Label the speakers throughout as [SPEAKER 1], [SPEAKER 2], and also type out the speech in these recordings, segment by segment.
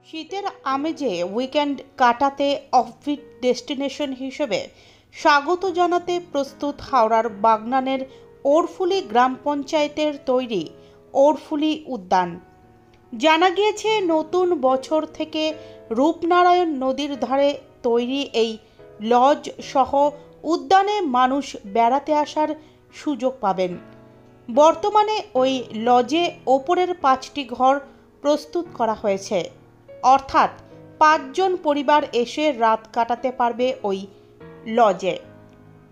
[SPEAKER 1] শীতের আমেজে উইকেন্ড কাটাতে offbeat destination হিসেবে স্বাগত জানাতে প্রস্তুত হাওড়ার বাগনানের ওরফুলি গ্রাম পঞ্চায়েতের তৈরি ওরফুলি উদ্যান। জানা গিয়েছে নতুন বছর থেকে রূপনারায়ণ নদীর ধারে তৈরি এই লজ সহ উদ্যানে মানুষ বেড়াতে আসার সুযোগ পাবেন। বর্তমানে ওই লজে ওপরের 5টি ঘর প্রস্তুত করা হয়েছে, অর্থাৎ 5 জন পরিবার এসে রাত কাটাতে পারবে ওই লজে।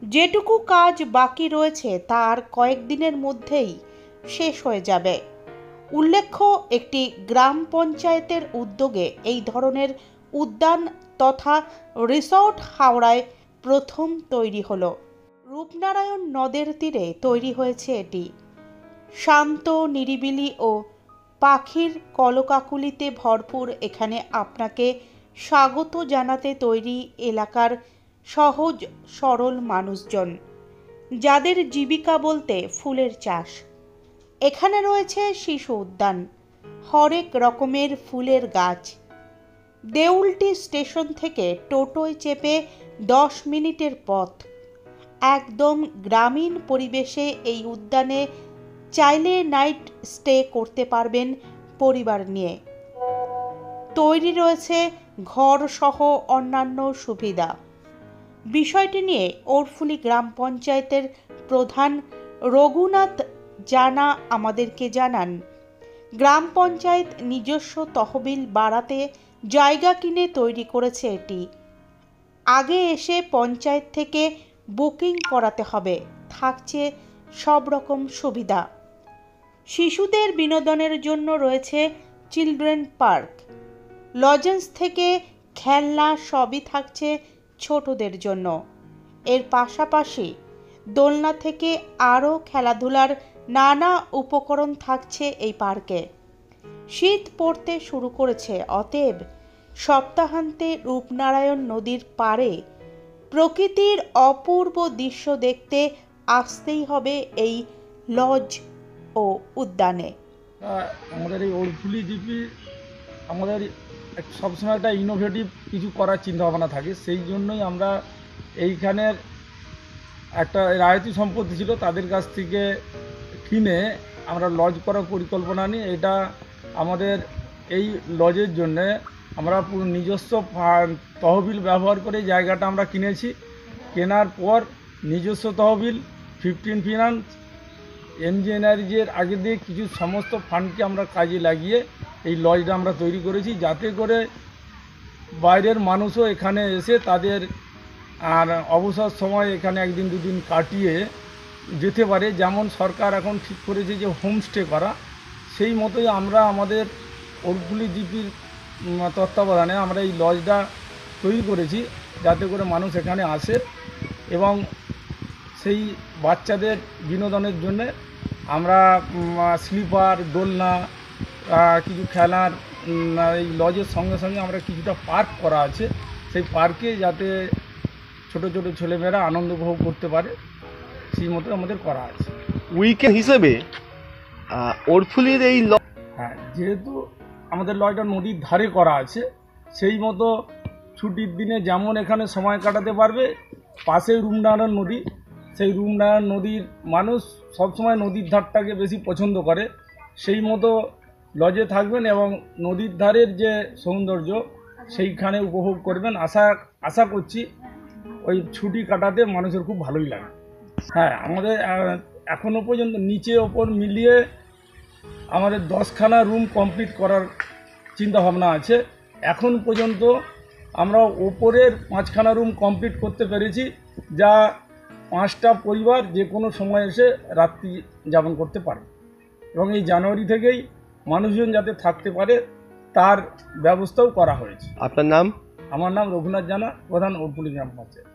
[SPEAKER 1] যেটুকু কাজ বাকি রয়েছে তা আর কয়েকদিনের মধ্যেই শেষ হয়ে যাবে। উল্লেখ্য, একটি গ্রাম পঞ্চায়েতের উদ্যোগে এই ধরনের উদ্যান তথা রিসর্ট হাওড়ায় প্রথম তৈরি হলো। রূপনারায়ণ নদের তীরে তৈরি হয়েছে এটি। শান্ত, নিরিবিলি ও পাখির কলকাকুলিতে ভরপুর এখানে আপনাকে স্বাগত জানাতে তৈরি এলাকার সহজ সরল মানুষজন, যাদের জীবিকা বলতে ফুলের চাষ। এখানে রয়েছে শিশু উদ্যান, হরেক রকমের ফুলের গাছ। দেউলটি স্টেশন থেকে টোটোয় চেপে 10 মিনিটের পথ। একদম গ্রামীণ পরিবেশে এই উদ্যানে চাইলে নাইট স্টে করতে পারবেন পরিবার নিয়ে। তৈরি রয়েছে ঘর সহ অন্যান্য সুবিধা। বিষয়টি নিয়ে ওরফুলি গ্রাম পঞ্চায়েতের প্রধান রঘুনাথ জানা আমাদেরকে জানান, গ্রাম পঞ্চায়েত নিজস্ব তহবিল বাড়াতে জায়গা কিনে তৈরি করেছে এটি। আগে এসে পঞ্চায়েত থেকে বুকিং করাতে হবে। থাকছে সব রকম সুবিধা। শিশুদের বিনোদনের জন্য রয়েছে চিলড্রেন পার্ক, লজেন্স থেকে খেলনা সবই থাকছে ছোটদের জন্য। এর পাশাপাশি দোলনা থেকে আরও খেলাধুলার নানা উপকরণ থাকছে এই পার্কে। শীত পড়তে শুরু করেছে, অতএব সপ্তাহান্তে রূপনারায়ণ নদীর পাড়ে প্রকৃতির অপূর্ব দৃশ্য দেখতে আসতেই হবে এই লজ ও উদ্যানে।
[SPEAKER 2] আমাদের এই ওরফুলি জিপি আমাদের সবসময় একটা ইনোভেটিভ কিছু করার চিন্তাভাবনা থাকে, সেই জন্যই আমরা এইখানের একটা রায়তি সম্পত্তি ছিল তাদের কাছ থেকে কিনে আমরা লজ করার পরিকল্পনা নিই। এটা আমাদের এই লজের জন্যে আমরা পুরো নিজস্ব তহবিল ব্যবহার করে জায়গাটা আমরা কিনেছি। কেনার পর নিজস্ব তহবিল, 15 ফিনান্স, এমজি এনার্জির আগে দিয়ে কিছু সমস্ত ফান্ডকে আমরা কাজে লাগিয়ে এই লজটা আমরা তৈরি করেছি, যাতে করে বাইরের মানুষও এখানে এসে তাদের আর অবসর সময় এখানে একদিন দুদিন কাটিয়ে যেতে পারে। যেমন সরকার এখন ঠিক করেছে যে হোমস্টে করা, সেই মতোই আমরা আমাদের ওরফুলি জিপির তত্ত্বাবধানে আমরা এই লজটা তৈরি করেছি, যাতে করে মানুষ এখানে আসে এবং সেই বাচ্চাদের বিনোদনের জন্যে আমরা স্লিপার, দোলনা, কিছু খেলার এই লজের সঙ্গে সঙ্গে আমরা কিছুটা পার্ক করা আছে, সেই পার্কে যাতে ছোট ছোট ছেলেমেয়েরা আনন্দ উপভোগ করতে পারে সেই মতো আমাদের করা আছে।
[SPEAKER 3] উইকেন্ড হিসেবে ওরফুলির এই
[SPEAKER 2] হ্যাঁ, যেহেতু আমাদের লজটা নদীর ধারে করা আছে, সেই মতো ছুটির দিনে যেমন এখানে সময় কাটাতে পারবে, পাশেই রূপনারায়ণ নদী, সেই রূপনারায়ণ নদীর মানুষ সবসময় নদীর ধারটাকে বেশি পছন্দ করে, সেই মতো লজে থাকবেন এবং নদীর ধারের যে সৌন্দর্য সেইখানে উপভোগ করবেন। আশা করছি ওই ছুটি কাটাতে মানুষের খুব ভালোই লাগে। হ্যাঁ, আমাদের এখনও পর্যন্ত নিচে ওপর মিলিয়ে আমাদের 10খানা রুম কমপ্লিট করার চিন্তাভাবনা আছে। এখন পর্যন্ত আমরা ওপরের 5খানা রুম কমপ্লিট করতে পেরেছি, যা 5টা পরিবার যে কোনো সময় এসে রাত্রি যাপন করতে পারে এবং এই জানুয়ারি থেকেই মানুষজন যাতে থাকতে পারে তার ব্যবস্থাও করা হয়েছে।
[SPEAKER 3] আপনার নাম?
[SPEAKER 2] আমার নাম রঘুনাথ জানা, প্রধান ওরফুলি গ্রাম পঞ্চায়েত।